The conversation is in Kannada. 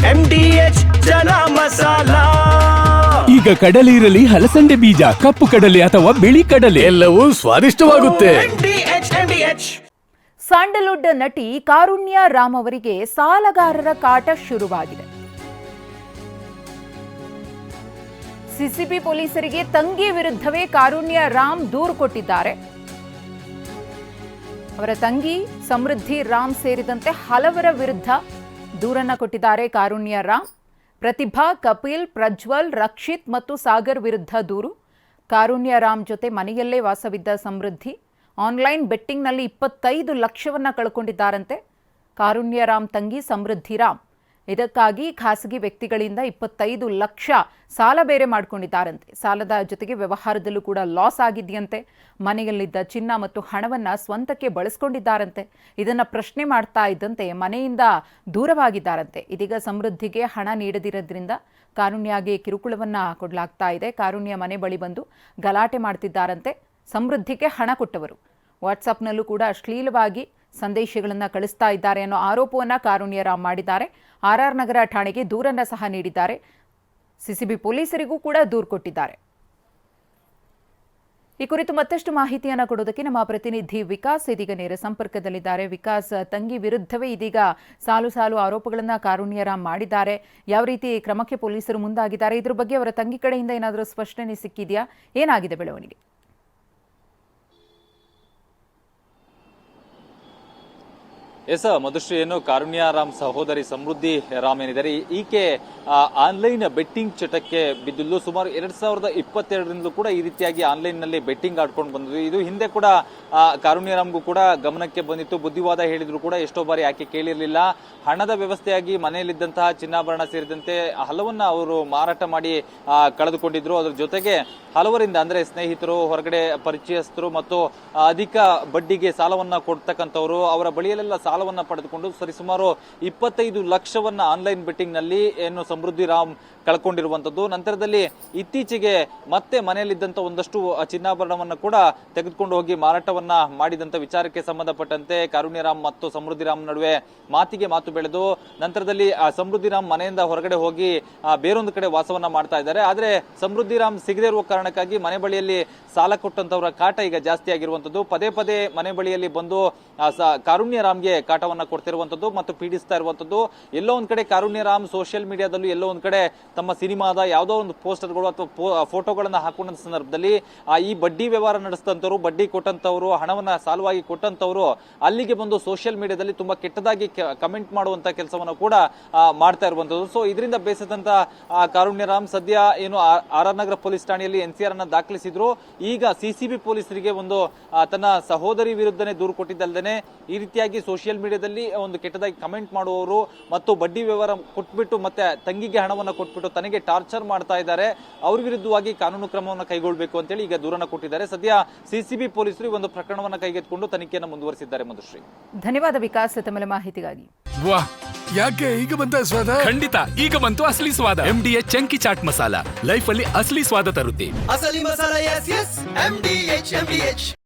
MDH ಚನಾ ಮಸಾಲ. ಈಗ ಕಡಲೆ ಇರಲಿ, ಹಲಸಂಡೆ ಬೀಜ, ಕಪ್ಪು ಕಡಲೆ ಅಥವಾ ಬಿಳಿ ಕಡಲೆ, ಎಲ್ಲವೂ ಸ್ವಾದಿಷ್ಟವಾಗುತ್ತೆ. MDH. ಸ್ಯಾಂಡಲ್ವುಡ್ ನಟಿ ಕಾರುಣ್ಯ ರಾಮ್ ಅವರಿಗೆ ಸಾಲಗಾರರ ಕಾಟ ಶುರುವಾಗಿದೆ. ಸಿಸಿಬಿ ಪೊಲೀಸರಿಗೆ ತಂಗಿ ವಿರುದ್ಧವೇ ಕಾರುಣ್ಯ ರಾಮ್ ದೂರು ಕೊಟ್ಟಿದ್ದಾರೆ. ಅವರ ತಂಗಿ ಸಮೃದ್ಧಿ ರಾಮ್ ಸೇರಿದಂತೆ ಹಲವರ ವಿರುದ್ಧ ದೂರನ್ನ ಕೊಟ್ಟಿದ್ದಾರೆ ಕಾರುಣ್ಯ ರಾಮ್. ಪ್ರತಿಭಾ, ಕಪಿಲ್, ಪ್ರಜ್ವಲ್, ರಕ್ಷಿತ್ ಮತ್ತು ಸಾಗರ್ ವಿರುದ್ಧ ದೂರು. ಕಾರುಣ್ಯ ರಾಮ್ ಜೊತೆ ಮನೆಯಲ್ಲೇ ವಾಸವಿದ್ದ ಸಮೃದ್ಧಿ ಆನ್ಲೈನ್ ಬೆಟ್ಟಿಂಗ್ನಲ್ಲಿ 25 ಲಕ್ಷವನ್ನ ಕಳ್ಕೊಂಡಿದ್ದಾರಂತೆ. ಕಾರುಣ್ಯ ರಾಮ್ ತಂಗಿ ಸಮೃದ್ಧಿ ರಾಮ್ ಇದಕ್ಕಾಗಿ ಖಾಸಗಿ ವ್ಯಕ್ತಿಗಳಿಂದ 25 ಲಕ್ಷ ಸಾಲ ಬೇರೆ ಮಾಡಿಕೊಂಡಿದ್ದಾರಂತೆ. ಸಾಲದ ಜೊತೆಗೆ ವ್ಯವಹಾರದಲ್ಲೂ ಕೂಡ ಲಾಸ್ ಆಗಿದೆಯಂತೆ. ಮನೆಯಲ್ಲಿದ್ದ ಚಿನ್ನ ಮತ್ತು ಹಣವನ್ನು ಸ್ವಂತಕ್ಕೆ ಬಳಸ್ಕೊಂಡಿದ್ದಾರಂತೆ. ಇದನ್ನು ಪ್ರಶ್ನೆ ಮಾಡ್ತಾ ಇದ್ದಂತೆ ಮನೆಯಿಂದ ದೂರವಾಗಿದ್ದಾರಂತೆ. ಇದೀಗ ಸಮೃದ್ಧಿಗೆ ಹಣ ನೀಡದಿರೋದ್ರಿಂದ ಕಾರುಣ್ಯಗೆ ಕಿರುಕುಳವನ್ನು ಕೊಡಲಾಗ್ತಾ ಇದೆ. ಕಾರುಣ್ಯ ಮನೆ ಬಳಿ ಬಂದು ಗಲಾಟೆ ಮಾಡ್ತಿದ್ದಾರಂತೆ. ಸಮೃದ್ಧಿಗೆ ಹಣ ಕೊಟ್ಟವರು ವಾಟ್ಸಪ್ನಲ್ಲೂ ಕೂಡ ಅಶ್ಲೀಲವಾಗಿ ಸಂದೇಶಗಳನ್ನು ಕಳಿಸ್ತಾ ಇದ್ದಾರೆ ಅನ್ನೋ ಆರೋಪವನ್ನು ಕಾರುಣ್ಯ ರಾಮ್ ಮಾಡಿದ್ದಾರೆ. RR ನಗರ ಠಾಣೆಗೆ ದೂರನ್ನು ಸಹ ನೀಡಿದ್ದಾರೆ. ಸಿಸಿಬಿ ಪೊಲೀಸರಿಗೂ ಕೂಡ ದೂರು ಕೊಟ್ಟಿದ್ದಾರೆ. ಈ ಕುರಿತು ಮತ್ತಷ್ಟು ಮಾಹಿತಿಯನ್ನು ಕೊಡೋದಕ್ಕೆ ನಮ್ಮ ಪ್ರತಿನಿಧಿ ವಿಕಾಸ್ ಇದೀಗ ನೇರ ಸಂಪರ್ಕದಲ್ಲಿದ್ದಾರೆ. ವಿಕಾಸ್, ತಂಗಿ ವಿರುದ್ಧವೇ ಇದೀಗ ಸಾಲು ಸಾಲು ಆರೋಪಗಳನ್ನು ಕಾರುಣ್ಯ ರಾಮ್ ಮಾಡಿದ್ದಾರೆ. ಯಾವ ರೀತಿ ಕ್ರಮಕ್ಕೆ ಪೊಲೀಸರು ಮುಂದಾಗಿದ್ದಾರೆ? ಇದ್ರ ಬಗ್ಗೆ ಅವರ ತಂಗಿ ಕಡೆಯಿಂದ ಏನಾದರೂ ಸ್ಪಷ್ಟನೆ ಸಿಕ್ಕಿದೆಯಾ? ಏನಾಗಿದೆ ಬೆಳವಣಿಗೆ? ಮಧುಶ್ರೀ, ಏನು ಕಾರುಣ್ಯ ರಾಮ್ ಸಹೋದರಿ ಸಮೃದ್ಧಿ ರಾಮ್ ಏನಿದ್ದಾರೆ, ಈಕೆ ಆನ್ಲೈನ್ ಬೆಟ್ಟಿಂಗ್ ಚಟಕ್ಕೆ ಬಿದ್ದಿದ್ದು ಸುಮಾರು 2022ರಿಂದಲೂ ಕೂಡ ಈ ರೀತಿಯಾಗಿ ಆನ್ಲೈನ್ ನಲ್ಲಿ ಬೆಟ್ಟಿಂಗ್ ಆಡ್ಕೊಂಡು ಬಂದಿದ್ದು. ಇದು ಹಿಂದೆ ಕೂಡ ಕಾರುಣ್ಯ ರಾಮ್ಗೂ ಕೂಡ ಗಮನಕ್ಕೆ ಬಂದಿತ್ತು. ಬುದ್ಧಿವಾದ ಹೇಳಿದ್ರು ಕೂಡ ಎಷ್ಟೋ ಬಾರಿ ಆಕೆ ಕೇಳಿರಲಿಲ್ಲ. ಹಣದ ವ್ಯವಸ್ಥೆಯಾಗಿ ಮನೆಯಲ್ಲಿದ್ದಂತಹ ಚಿನ್ನಾಭರಣ ಸೇರಿದಂತೆ ಹಲವನ್ನ ಅವರು ಮಾರಾಟ ಮಾಡಿ ಕಳೆದುಕೊಂಡಿದ್ರು. ಅದ್ರ ಜೊತೆಗೆ ಹಲವರಿಂದ ಅಂದ್ರೆ ಸ್ನೇಹಿತರು, ಹೊರಗಡೆ ಪರಿಚಯಸ್ಥರು ಮತ್ತು ಅಧಿಕ ಬಡ್ಡಿಗೆ ಸಾಲವನ್ನ ಕೊಡ್ತಕ್ಕಂಥವ್ರು ಅವರ ಬಳಿಯಲ್ಲೆಲ್ಲ ಸಾಲವನ್ನ ಪಡೆದುಕೊಂಡು ಸರಿಸುಮಾರು 25 ಲಕ್ಷವನ್ನ ಆನ್ಲೈನ್ ಬೆಟ್ಟಿಂಗ್ ನಲ್ಲಿ ಏನು ಸಮೃದ್ಧಿ ರಾಮ್ ಕಳ್ಕೊಂಡಿರುವಂತದ್ದು. ನಂತರದಲ್ಲಿ ಇತ್ತೀಚೆಗೆ ಮತ್ತೆ ಮನೆಯಲ್ಲಿದ್ದಂತ ಒಂದಷ್ಟು ಚಿನ್ನಾಭರಣವನ್ನ ಕೂಡ ತೆಗೆದುಕೊಂಡು ಹೋಗಿ ಮಾರಾಟವನ್ನ ಮಾಡಿದಂತ ವಿಚಾರಕ್ಕೆ ಸಂಬಂಧಪಟ್ಟಂತೆ ಕಾರುಣ್ಯ ರಾಮ್ ಮತ್ತು ಸಮೃದ್ಧಿ ರಾಮ್ ನಡುವೆ ಮಾತಿಗೆ ಮಾತು ಬೆಳೆದು ನಂತರದಲ್ಲಿ ಸಮೃದ್ಧಿ ರಾಮ್ ಮನೆಯಿಂದ ಹೊರಗಡೆ ಹೋಗಿ ಬೇರೊಂದು ಕಡೆ ವಾಸವನ್ನ ಮಾಡ್ತಾ ಇದ್ದಾರೆ. ಆದ್ರೆ ಸಮೃದ್ಧಿ ರಾಮ್ ಸಿಗದೇ ಇರುವ ಕಾರಣಕ್ಕಾಗಿ ಮನೆ ಬಳಿಯಲ್ಲಿ ಸಾಲ ಕೊಟ್ಟಂತವರ ಕಾಟ ಈಗ ಜಾಸ್ತಿ ಆಗಿರುವಂತದ್ದು. ಪದೇ ಪದೇ ಮನೆ ಬಳಿಯಲ್ಲಿ ಬಂದು ಕಾರುಣ್ಯ ರಾಮ್ಗೆ ಕಾಟವನ್ನ ಕೊಡ್ತಿರುವಂತದ್ದು ಮತ್ತು ಪೀಡಿಸ್ತಾ ಇರುವಂತದ್ದು. ಎಲ್ಲೋ ಒಂದ್ ಕಡೆ ಕಾರುಣ್ಯ ರಾಮ್ ಸೋಷಿಯಲ್ ಮೀಡಿಯಾದಲ್ಲೂ ಎಲ್ಲೋ ಒಂದ್ ಕಡೆ ತಮ್ಮ ಸಿನಿಮಾದ ಯಾವುದೋ ಒಂದು ಪೋಸ್ಟರ್ಗಳು ಅಥವಾ ಫೋಟೋಗಳನ್ನ ಹಾಕೊಂಡ ಸಂದರ್ಭದಲ್ಲಿ ಈ ಬಡ್ಡಿ ವ್ಯವಹಾರ ನಡೆಸಿದಂತವರು, ಬಡ್ಡಿ ಕೊಟ್ಟಂತವರು, ಹಣವನ್ನ ಸಾಲವಾಗಿ ಕೊಟ್ಟಂತವರು ಅಲ್ಲಿಗೆ ಬಂದು ಸೋಷಿಯಲ್ ಮೀಡಿಯಾದಲ್ಲಿ ತುಂಬಾ ಕೆಟ್ಟದಾಗಿ ಕಮೆಂಟ್ ಮಾಡುವಂತ ಕೆಲಸವನ್ನು ಕೂಡ ಮಾಡ್ತಾ ಇರುವಂತದ್ದು. ಸೊ ಇದರಿಂದ ಬೇಸದಂತ ಕಾರುಣ್ಯ ರಾಮ್ ಸದ್ಯ ಏನು RR ನಗರ ಪೊಲೀಸ್ ಠಾಣೆಯಲ್ಲಿ NCR ಅನ್ನ ದಾಖಲಿಸಿದ್ರು. ಈಗ ಸಿಸಿಬಿ ಪೊಲೀಸರಿಗೆ ಒಂದು ತನ್ನ ಸಹೋದರಿ ವಿರುದ್ಧನೇ ದೂರು ಕೊಟ್ಟಿದ್ದಲ್ಲದೆ ಈ ರೀತಿಯಾಗಿ ಸೋಷಿಯಲ್ ಮೀಡಿಯಾದಲ್ಲಿ ಒಂದು ಕೆಟ್ಟದಾಗಿ ಕಮೆಂಟ್ ಮಾಡುವವರು ಮತ್ತು ಬಡ್ಡಿ ವ್ಯವಹಾರ ಕೊಟ್ಬಿಟ್ಟು ಮತ್ತೆ ತಂಗಿಗೆ ಹಣವನ್ನ ಕೊಟ್ಬಿಟ್ಟು ತನಗೆ ಟಾರ್ಚರ್ ಮಾಡ್ತಾ ಇದ್ದಾರೆ, ಅವ್ರ ವಿರುದ್ಧವಾಗಿ ಕಾನೂನು ಕ್ರಮವನ್ನು ಕೈಗೊಳ್ಳಬೇಕು ಅಂತೇಳಿ ಈಗ ದೂರನ್ನ ಕೊಟ್ಟಿದ್ದಾರೆ. ಸದ್ಯ ಸಿಸಿಬಿ ಪೊಲೀಸರು ಒಂದು ಪ್ರಕರಣವನ್ನು ಕೈಗೆತ್ತಿಕೊಂಡು ತನಿಖೆಯನ್ನು ಮುಂದುವರಿಸಿದ್ದಾರೆ. ಮಧುಶ್ರೀ, ಧನ್ಯವಾದ ವಿಕಾಸ್ ತಮ್ಮ ಮಾಹಿತಿಗಾಗಿ. ವಾಹ್, ಯಾಕೆ ಈಗ ಬಂತ ಸ್ವಾದ? ಖಂಡಿತ ಈಗ ಬಂತು ಅಸಲಿ ಸ್ವಾದ. MDH chunky chaat masala life ಅಲ್ಲಿ ಅಸಲಿ ಸ್ವಾದ ತರುತ್ತೆ. ಅಸಲಿ ಮಸಾಲ, MDH.